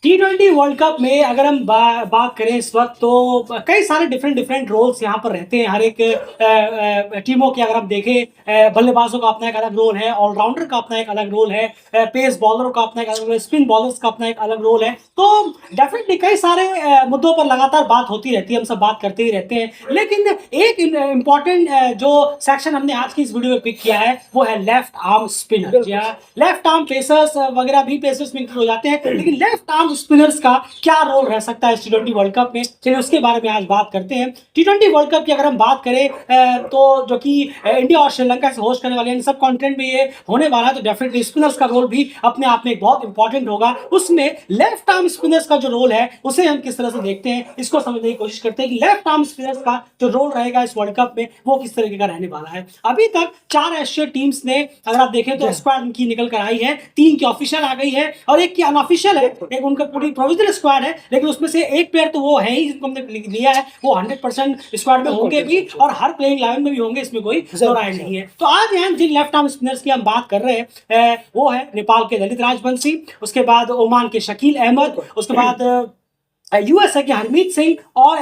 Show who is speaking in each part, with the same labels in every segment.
Speaker 1: T20 world cup में अगर हम बात करें इस वक्त तो कई सारे डिफरेंट डिफरेंट रोल्स यहाँ पर रहते हैं। हर एक टीमों के अगर हम देखें, बल्लेबाजों का अपना एक अलग रोल है, ऑलराउंडर का अपना एक अलग रोल है, पेस बॉलरों का अपना एक अलग रोल है, स्पिन बॉलर्स का अपना एक अलग रोल है। तो डेफिनेटली कई सारे मुद्दों पर लगातार बात होती रहती है, हम सब बात करते ही रहते हैं। लेकिन एक इम्पॉर्टेंट जो सेक्शन हमने आज की इस वीडियो में पिक किया है वो है लेफ्ट आर्म स्पिनर। जी हाँ, लेफ्ट आर्म पेसर्स वगैरह भी पेसर्स में इंक्लूड हो जाते हैं, लेकिन लेफ्ट आर्म स्पिनर्स का क्या रोल रह सकता है T20 वर्ल्ड कप में, चलिए उसके बारे में आज बात करते हैं। T20 वर्ल्ड कप की अगर हम बात करें तो जो कि इंडिया और श्रीलंका से होस्ट करने वाले हैं, सब कॉन्टिनेंट में ये होने वाला है, तो डेफिनेटली स्पिनर्स का रोल भी अपने आप में बहुत इंपॉर्टेंट होगा। उसमें लेफ्ट आर्म स्पिनर्स का जो रोल है उसे हम किस तरह से देखते हैं, इसको समझने की कोशिश करते हैं कि लेफ्ट आर्म स्पिनर्स का जो रोल रहेगा इस वर्ल्ड कप में वो किस तरीके का रहने वाला है। अभी तक 4 एशिया टीम्स ने अगर आप देखें तो स्क्वाड की निकल कर आई है, 3 की ऑफिशियल आ गई है और एक की अनऑफिशियल है। एक उनका पूरी प्रोविजनल स्क्वाड है, लेकिन उसमें से एक प्लेयर तो वो है ही जिनको हमने लिया है, वो 100% स्क्वाड में होंगे भी और हर प्लेइंग 11 में भी होंगे, इसमें कोई दो राय नहीं है। तो आज यहाँ जिन लेफ्ट आर्म स्पिनर्स की हम बात कर रहे हैं वो है नेपाल के ललित राजवंशी, उसके बाद ओमान के शकील अहमद, उसके बाद यूएसए के हरमीत सिंह और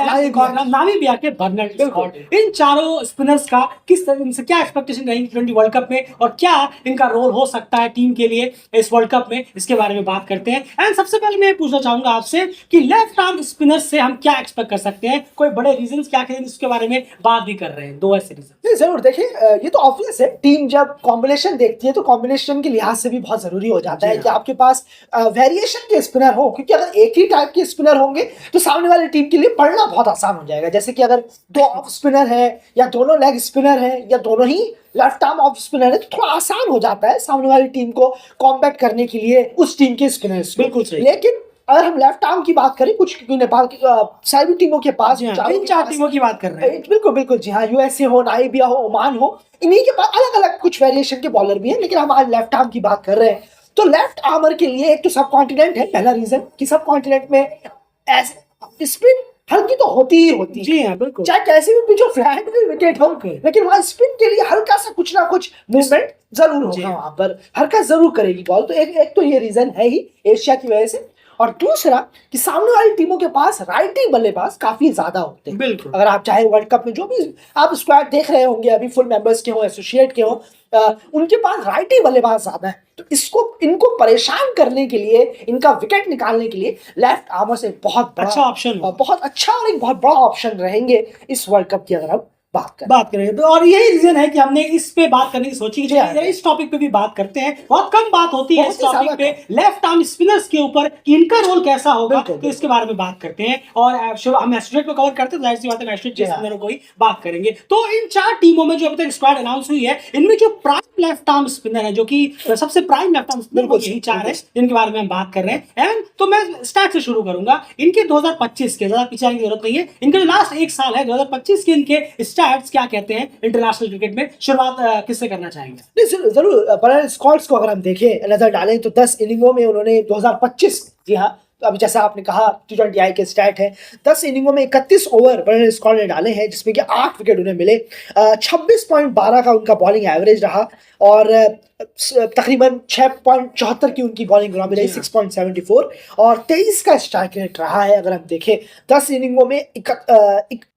Speaker 1: नामीबिया के बर्नार्ड स्कॉट। इन चारों स्पिनर्स का किस तरह, इनसे क्या एक्सपेक्टेशन रहेगी T20 वर्ल्ड कप में और क्या इनका रोल हो सकता है टीम के लिए इस वर्ल्ड कप में, इसके बारे में बात करते हैं। एंड सबसे पहले मैं पूछना चाहूंगा आपसे कि लेफ्ट आर्म स्पिनर्स से हम क्या एक्सपेक्ट कर सकते हैं, कोई बड़े रीजंस क्या करें, इसके बारे में बात भी कर रहे हैं, दो ऐसे रीजन।
Speaker 2: जरूर देखिए, ये तो ऑब्वियस है, टीम जब कॉम्बिनेशन देखती है तो कॉम्बिनेशन के लिहाज से भी बहुत जरूरी हो जाता है कि आपके पास वेरिएशन के स्पिनर हो, क्योंकि अगर एक ही टाइप के स्पिनर होंगे तो सामने वाली टीम के लिए पढ़ना बहुत आसान हो जाएगा। जैसे कि अगर दो ऑफ स्पिनर है या दोनों लेग स्पिनर है या दोनों ही लेफ्ट आर्म ऑफ स्पिनर है तो थोड़ा आसान हो जाता है सामने वाली टीम को कॉम्बैट करने के लिए उस टीम के स्पिनर्स।
Speaker 1: बिल्कुल सही।
Speaker 2: लेकिन अगर हम लेफ्ट आर्म की बात करें, कुछ नेपाल की सारी टीमों के पास,
Speaker 1: इन 4 टीमों की बात कर रहे हैं,
Speaker 2: बिल्कुल बिल्कुल जी हाँ, यूएसए हो, नामीबिया हो, ओमान हो, इन्हीं के पास अलग अलग कुछ वेरिएशन के बॉलर भी हैं, लेकिन हम आज लेफ्ट आर्म की बात कर रहे हैं। तो लेफ्ट आर्मर के लिए एक तो सब कॉन्टिनेंट है, पहला रीजन कि सब कॉन्टिनेंट में स्पिन हल्की तो होती ही होती है।
Speaker 1: जी हाँ बिल्कुल,
Speaker 2: चाहे कैसे भी पिचो, फ्लैट भी विकेट हो, लेकिन वहां स्पिन के लिए हल्का सा कुछ ना कुछ मूवमेंट जरूर होगा, वहां पर हल्का जरूर करेगी बॉल। तो एक तो ये रीजन है ही एशिया की वजह से, और दूसरा कि सामने वाली टीमों के पास राइटी बल्लेबाज काफी ज्यादा होते हैं।
Speaker 1: बिल्कुल,
Speaker 2: अगर आप चाहे वर्ल्ड कप में जो भी आप स्क्वाड देख रहे होंगे, अभी फुल मेंबर्स के हो, एसोसिएट के हो, उनके पास राइटी बल्लेबाज ज्यादा है। तो इनको परेशान करने के लिए, इनका विकेट निकालने के लिए लेफ्ट आर्मर से बहुत
Speaker 1: अच्छा ऑप्शन,
Speaker 2: बहुत अच्छा और एक बहुत बड़ा ऑप्शन रहेंगे इस वर्ल्ड कप की अगर हम
Speaker 1: बात करें तो। और यही रीजन है कि हमने इस पे बात करने की सोची कि इस टॉपिक पे भी बात करते हैं। बहुत कम बात होती है इस टॉपिक पे लेफ्ट आर्म स्पिनर्स के ऊपर कि इनका रोल कैसा होगा, तो इसके बारे में बात करते हैं। और हम एस्ट्रेट को कवर करते हैं, जाहिर सी बात है एस्ट्रेट के स्पिनरों को ही बात करेंगे। तो इन 4 टीमों में जो अभी तक स्क्वाड अनाउंस हुई है, इनमें जो प्राइम लेफ्ट आर्म स्पिनर है, जो कि सबसे प्राइम लेफ्ट आर्म स्पिनर, वो यही 4 है जिनके बारे में हम बात कर रहे हैं। एंड तो मैं स्टार्ट से शुरू करूंगा। इनके 2025 के, ज्यादा पीछे आने की जरूरत नहीं है, इनके जो लास्ट 1 साल है 2025 के, इनके स्टैट्स क्या कहते हैं इंटरनेशनल क्रिकेट में। शुरुआत किससे करना चाहेंगे?
Speaker 2: जरूर बर्नार्ड स्कॉट्स को अगर हम देखें, नजर डालें तो 10 इनिंगों में उन्होंने 2025, जी हाँ, तो अभी जैसा आपने कहा T20I के स्टैट है, 10 इनिंगों में 31 ओवर बर्नार्ड स्कॉट ने डाले हैं, जिसमें कि 8 विकेट उन्हें मिले, 26.12 का उनका बॉलिंग एवरेज रहा और तकरीबन 6.74 की उनकी बॉलिंग रही, 6.74, और 23 का स्ट्राइक रेट रहा है। अगर हम देखें 10 इनिंगों में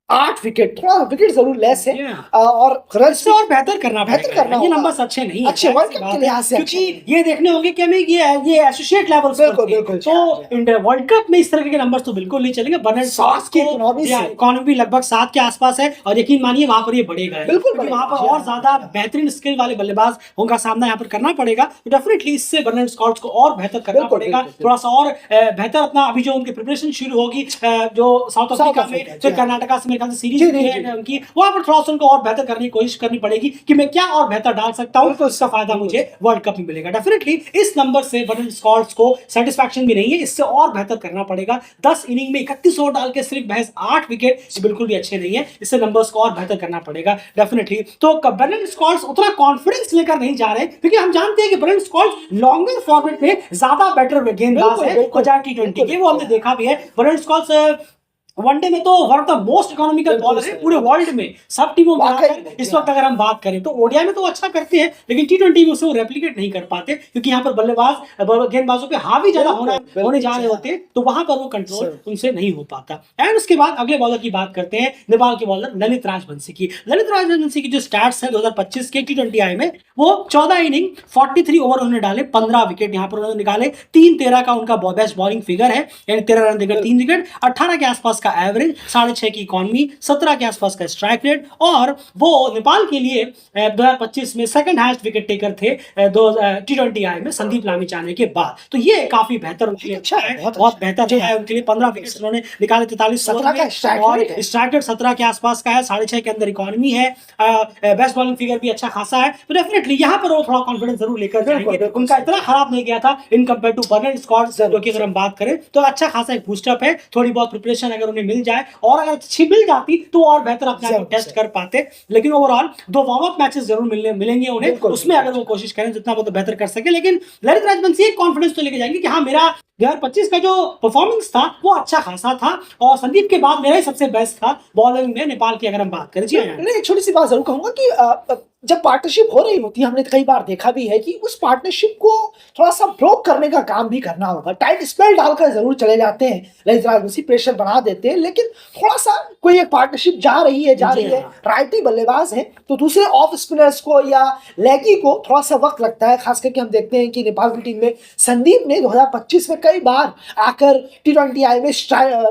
Speaker 2: 8 विकेट, थोड़ा विकेट जरूर लेस है और रन से और बेहतर करना,
Speaker 1: ये नंबर्स अच्छे नहीं
Speaker 2: अच्छे वर्ल्ड कप के लिहाज से,
Speaker 1: क्योंकि ये देखने होंगे कि हमें ये एसोसिएट लेवल पर, तो वर्ल्ड कप में इस तरह के नंबर्स तो बिल्कुल नहीं चलेंगे। बर्नार्ड स्कॉट्स की इकोनॉमी लगभग 7 के आसपास है और यकीन मानिए वहां पर ये बढ़ेगा, बिल्कुल वहां पर और ज्यादा बेहतरीन स्किल वाले बल्लेबाज उनका सामना यहाँ पर करना पड़ेगा। तो डेफिनेटली इससे बर्नार्ड स्कॉट्स को और बेहतर करना पड़ेगा, थोड़ा सा और बेहतर अपना। अभी जो उनकी प्रिपरेशन शुरू होगी जो साउथ अफ्रीका में, जो कर्नाटका से सीरीज है उनकी, वहां पर थोड़ा सा उनको और बेहतर करने की कोशिश करनी पड़ेगी कि मैं क्या और बेहतर डाल सकता हूं, तो इसका फायदा मुझे वर्ल्ड कप में मिलेगा। डेफिनेटली इस नंबर से बर्नार्ड स्कॉट्स को सेटिस्फैक्शन भी नहीं है, इससे और बेहतर करना पड़ेगा। 10 इनिंग में 31 ओवर डाल के सिर्फ महज 8 विकेट बिल्कुल भी अच्छे नहीं है, इससे नंबर्स को और बेहतर करना पड़ेगा डेफिनेटली। तो बर्नार्ड स्कॉट्स उतना कॉन्फिडेंस लेकर नहीं जा रहे, क्योंकि हम जानते हैं कि बर्नार्ड स्कॉट्स लॉन्गर फॉर्मेट में ज्यादा बेटर गेंदबाज है, बजाय T20 के। वो हमने देखा भी है। बर्नार्ड स्कॉट्स वनडे में तो one of the most economical bowler है पूरे वर्ल्ड में, सब टीमों में
Speaker 2: वाकई
Speaker 1: आकर
Speaker 2: में,
Speaker 1: इस वक्त अगर हम बात करें तो ओडीआई में तो अच्छा करते हैं, लेकिन टी20 में उसे वो रेप्लिकेट नहीं कर पाते, क्योंकि यहाँ पर गेंदबाजों पे हावी ज्यादा होने जा रहे होते हैं, तो वहां पर वो कंट्रोल उनसे नहीं हो पाता। एंड उसके बाद अगले बॉलर की बात करते हैं, नेपाल के बॉलर ललित राजवंशी की। ललित राजवंशी की जो स्टैट्स है 2025 के टी20 में, वो 14 इनिंग 43 ओवर उन्होंने डाले, 15 विकेट यहाँ पर उन्होंने निकाले, 3-13 का उनका बेस्ट बॉलिंग फिगर है, यानी 13 रन देकर 3 विकेट, 18 के आसपास का एवरेज, 6.5 की इकॉनमी, 17 के आसपास का स्ट्राइक रेट, और वो नेपाल के लिए 2025 में सेकंड हाईएस्ट विकेट टेकर थे टी20 में संदीप लामिछाने के बाद। तो ये काफी बेहतर उनके लिए अच्छा है, बहुत बेहतर है उनके लिए। 15 विकेट उन्होंने निकाले 43 ओवर में, और स्ट्राइक रेट 17 के आसपास का है, 6.5 के अंदर इकॉनमी है, बेस्ट बॉलिंग फिगर भी अच्छा खासा है। तो डेफिनेटली यहाँ पर वो थोड़ा कॉन्फिडेंस जरूर लेकर जाएंगे, उनका इतना खराब नहीं गया था in compare to burner scots, जो कि अगर हम बात करें तो अच्छा खासा एक बूस्टअप है। थोड़ी बहुत प्रिपरेशन अगर उन्हें मिल जाए, और अगर अच्छी मिल जाती तो और बेहतर अपने आप को टेस्ट कर पाते, लेकिन ओवरऑल 2 वार्म अप मैचेस जरूर मिलेंगे उन्हें, उसमें अगर वो कोशिश करें जितना वो तो बेहतर कर सके। लेकिन ललित राजवंशी एक कॉन्फिडेंस तो लेके जाएंगे कि हाँ, मेरा 2025 का जो परफॉर्मेंस था वो अच्छा खासा था, और संदीप के बाद मेरा ही सबसे बेस्ट था बॉलिंग में नेपाल की अगर हम बात करें। जी
Speaker 2: एक छोटी सी बात जरूर कहूंगा कि जब पार्टनरशिप हो रही होती है, हमने कई बार देखा भी है कि उस पार्टनरशिप को थोड़ा सा ब्रोक करने का काम भी करना होगा। टाइट स्पेल डालकर जरूर चले जाते हैं ललित राजवंशी, प्रेशर बना देते हैं, लेकिन थोड़ा सा कोई एक पार्टनरशिप जा रही है राइटी बल्लेबाज है, तो दूसरे ऑफ स्पिनर्स को या लेगी को थोड़ा सा वक्त लगता है। खास करके हम देखते हैं कि नेपाल की टीम में संदीप ने 2025 में कई बार आकर टी20 में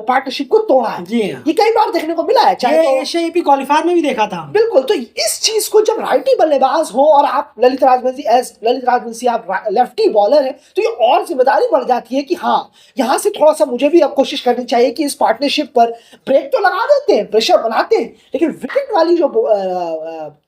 Speaker 2: पार्टनरशिप को तोड़ा है, ये कई बार देखने को मिला है, चाहे
Speaker 1: एशिया एपी क्वालिफायर में भी देखा था।
Speaker 2: बिल्कुल, तो इस चीज को जब राइटी बल्लेबाज हो और आप ललित राजवंशी आप लेफ्टी बॉलर है, तो ये और जिम्मेदारी बढ़ जाती है कि हाँ, यहाँ से थोड़ा सा मुझे भी अब कोशिश करनी चाहिए कि इस पार्टनरशिप पर ब्रेक तो लगा देते हैं, प्रेशर बनाते हैं, लेकिन विकेट वाली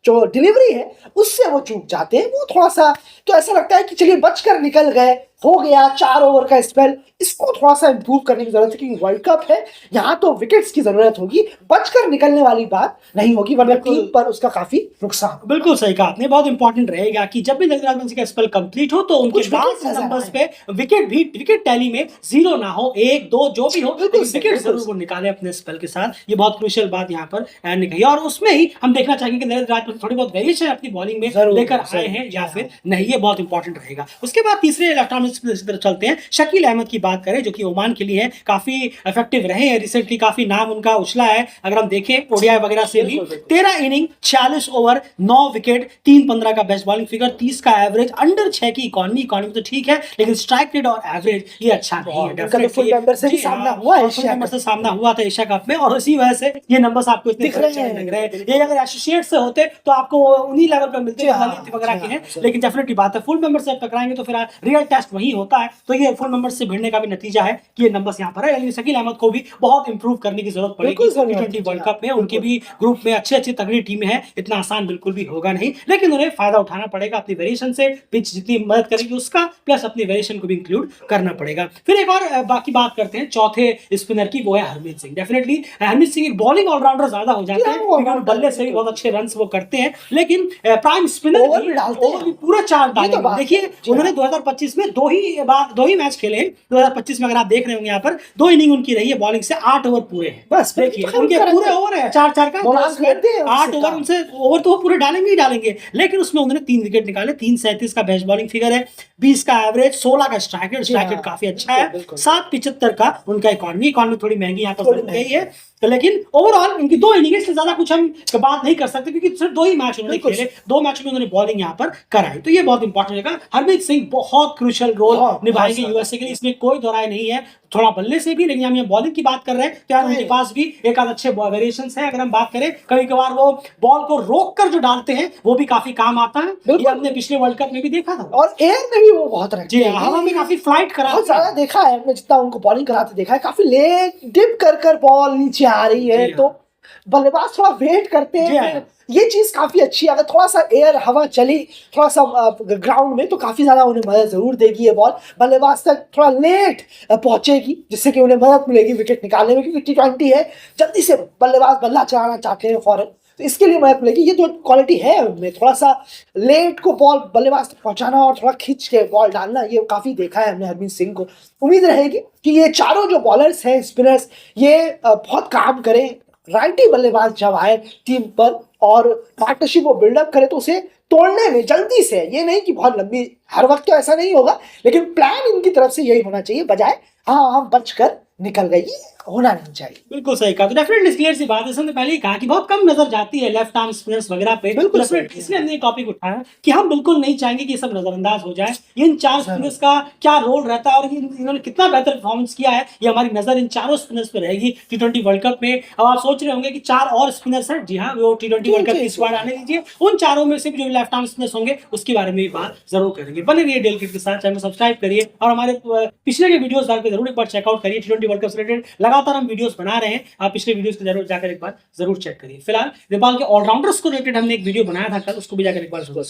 Speaker 2: जो डिलीवरी है उससे वो चूक जाते हैं। वो थोड़ा सा तो ऐसा लगता है कि चलिए बचकर निकल गए, हो गया 4 ओवर का स्पेल, इसको थोड़ा सा इंप्रूव करने की जरूरत है, क्योंकि वर्ल्ड कप है, यहाँ तो विकेट्स की जरूरत होगी, बचकर निकलने वाली बात नहीं होगी, वरना टीम पर उसका काफी नुकसान।
Speaker 1: बिल्कुल सही कहा आपने, बहुत इंपॉर्टेंट रहेगा कि जब भी ललित राजवंशी का स्पेल कंप्लीट हो तो उनके लास्ट नंबर्स पे विकेट टैली में 0 ना हो, 1, 2 जो भी हो, विकेट जरूर वो निकाले अपने स्पेल के साथ। ये बहुत क्रूशियल बात यहाँ पर एंड कही, और उसमें ही हम देखना चाहेंगे कि ललित राजवंशी थोड़ी बहुत वेरिएशन अपनी बॉलिंग में लेकर आए हैं या फिर नहीं, ये बहुत इंपॉर्टेंट रहेगा। उसके बाद तीसरे लेफ्ट आर्म स्पिनर चलते हैं, शकील अहमद की बात करें, जो कि ओमान के लिए काफी इफेक्टिव रहे हैं, रिसेंटली काफी नाम उनका उछला है। अगर हम देखें ओडीआई वगैरह से भी 13 इनिंग 46 ओवर 9 विकेट 3-15 का बेस्ट बॉलिंग फिगर, 30 का एवरेज, अंडर 6 की इकॉनमी तो ठीक है, लेकिन स्ट्राइक रेट और एवरेज ये अच्छा नहीं है।
Speaker 2: फुल मेंबर से सामना
Speaker 1: हुआ था एशिया कप में, और इसी वजह से ये नंबर्स आपको इतने लग रहे हैं। ये अगर एसोसिएट से होते तो आपको उन्हीं लेवल पर मिलते वगैरह के हैं, लेकिन डेफिनेटली बात है फुल मेंबर से टकराएंगे तो फिर रियल टेस्ट वही होता है, तो ये फुल मेंबर से भिड़ने का भी नतीजा है कि ये नंबर्स यहाँ पर है। यानी शकील अहमद को भी बहुत इंप्रूव करने की जरूरत पड़ेगी टी20 वर्ल्ड कप में। उनके भी ग्रुप में अच्छी तगड़ी टीमें हैं, इतना आसान बिल्कुल भी होगा नहीं, लेकिन उन्हें फायदा उठाना पड़ेगा अपनी वेरिएशन से, पिच जितनी मदद करेगी उसका, प्लस अपनी वेरिएशन को भी इंक्लूड करना पड़ेगा। फिर एक और बाकी बात करते हैं चौथे स्पिनर की, वो है हरमीत सिंह। डेफिनेटली हरमीत सिंह एक बॉलिंग ऑलराउंडर ज्यादा हो जाते हैं, बल्ले से भी बहुत अच्छे रन वो करते हैं, लेकिन प्राइम स्पिनर ओवर भी पूरा 4 डालेंगे। देखिए उन्होंने 2025 में दो ही मैच खेले हैं। 2025 में अगर आप देख रहे होंगे यहाँ पर 2 इनिंग उनकी रही है बॉलिंग से, 8 ओवर पूरे हैं, बस देखिए उनके पूरे ओवर है 4-4 का, 8 ओवर उनसे ओवर तो वो पूरे डालेंगे ही डालेंगे, लेकिन उसमें उन्होंने 3 विकेट निकाले, 3.37 का बेस्ट बॉलिंग फिगर है, 20 का एवरेज, 16 का स्ट्राइक रेट काफी अच्छा है, 7.75 का उनका इकॉनमी थोड़ी महंगी यहाँ पर गई है, लेकिन ओवरऑल इनकी 2 इनिंग से ज्यादा कुछ हम बात नहीं कर सकते, क्योंकि सिर्फ 2 ही मैच उन्होंने खेले, 2 मैच में उन्होंने बॉलिंग यहाँ पर कराई, तो ये बहुत इंपॉर्टेंट रहेगा। हरमीत सिंह बहुत क्रूशियल रोल निभाएंगे यूएसए के लिए, इसमें कोई दो राय नहीं है, थोड़ा बल्ले से भी, लेकिन हम ये बॉलिंग की बात कर रहे हैं तो यार उनके पास भी एक आध अच्छे वेरिएशंस हैं। अगर हम बात करें कभी कभार वो बॉल को रोक कर जो डालते हैं वो भी काफी काम आता है, ये हमने पिछले वर्ल्ड कप में भी देखा था,
Speaker 2: और एयर में भी वो बहुत
Speaker 1: जी हवा में काफी फ्लाइट करा,
Speaker 2: बहुत ज्यादा देखा है हमने, जितना उनको बॉलिंग कराते देखा है, काफी लेट डिप कर बॉल नीचे आ रही है, तो बल्लेबाज थोड़ा वेट करते हैं, ये चीज काफी अच्छी है। अगर थोड़ा सा एयर हवा चली थोड़ा सा ग्राउंड में तो काफी ज्यादा उन्हें मदद जरूर देगी, ये बॉल बल्लेबाज तक थोड़ा लेट पहुंचेगी, जिससे कि उन्हें मदद मिलेगी विकेट निकालने में, क्योंकि टी20 है, जल्दी से बल्लेबाज बल्ला चलाना चाहते हैं फौरन, तो इसके लिए मैं बोले कि ये तो क्वालिटी है उनमें, थोड़ा सा लेट को बॉल बल्लेबाज तक पहुंचाना और थोड़ा खींच के बॉल डालना, ये काफी देखा है हमने हरमीत सिंह को। उम्मीद रहेगी कि ये चारों जो बॉलर्स हैं, स्पिनर्स, ये बहुत काम करें, राइटी बल्लेबाज जब आए टीम पर और पार्टनरशिप वो बिल्डअप करे तो उसे तोड़ने में जल्दी से, ये नहीं कि बहुत लंबी, हर वक्त तो ऐसा नहीं होगा, लेकिन प्लान इनकी तरफ से यही होना चाहिए, बजाय हाँ हम बच कर निकल गए, ये होना नहीं चाहिए।
Speaker 1: बिल्कुल सही कहा। तो डेफिनेटली क्लियर सी बात है, हमने पहले ही कहा कि बहुत कम नजर जाती है लेफ्ट आर्म स्पिनर्स वगैरह पे,
Speaker 2: बिल्कुल
Speaker 1: डेफिनेटली इसलिए हमने ये टॉपिक उठाया कि हम बिल्कुल नहीं चाहेंगे कि ये सब नजरअंदाज हो जाए। ये इन चार स्पिनर्स का क्या रोल रहता है और इन्होंने कितना बेहतर परफॉर्मेंस किया है, ये हमारी नजर इन चारों स्पिनर्स पे रहेगी T20 वर्ल्ड कप में। अब आप सोच रहे होंगे कि चार और स्पिनर्स हैं, जी हाँ, वो T20 वर्ल्ड कप की स्क्वाड आने दीजिए, उन चारों में से भी जो लेफ्ट आर्म स्पिनर्स होंगे उसके बारे में भी बात जरूर करेंगे। बने रहिए डेल क्रिकेट के साथ, चैनल सब्सक्राइब करिए और हमारे पिछले के वीडियोस डाल के जरूर एक बार चेकआउट करिए। T20 वर्ल्ड कप से रिलेटेड लगातार हम वीडियोस बना रहे हैं, आप पिछले वीडियोस को जरूर जाकर एक बार जरूर चेक करिए। फिलहाल नेपाल के ऑलराउंडर्स को रिलेटेड हमने एक वीडियो बनाया था कल, उसको भी जाकर एक बार जरूर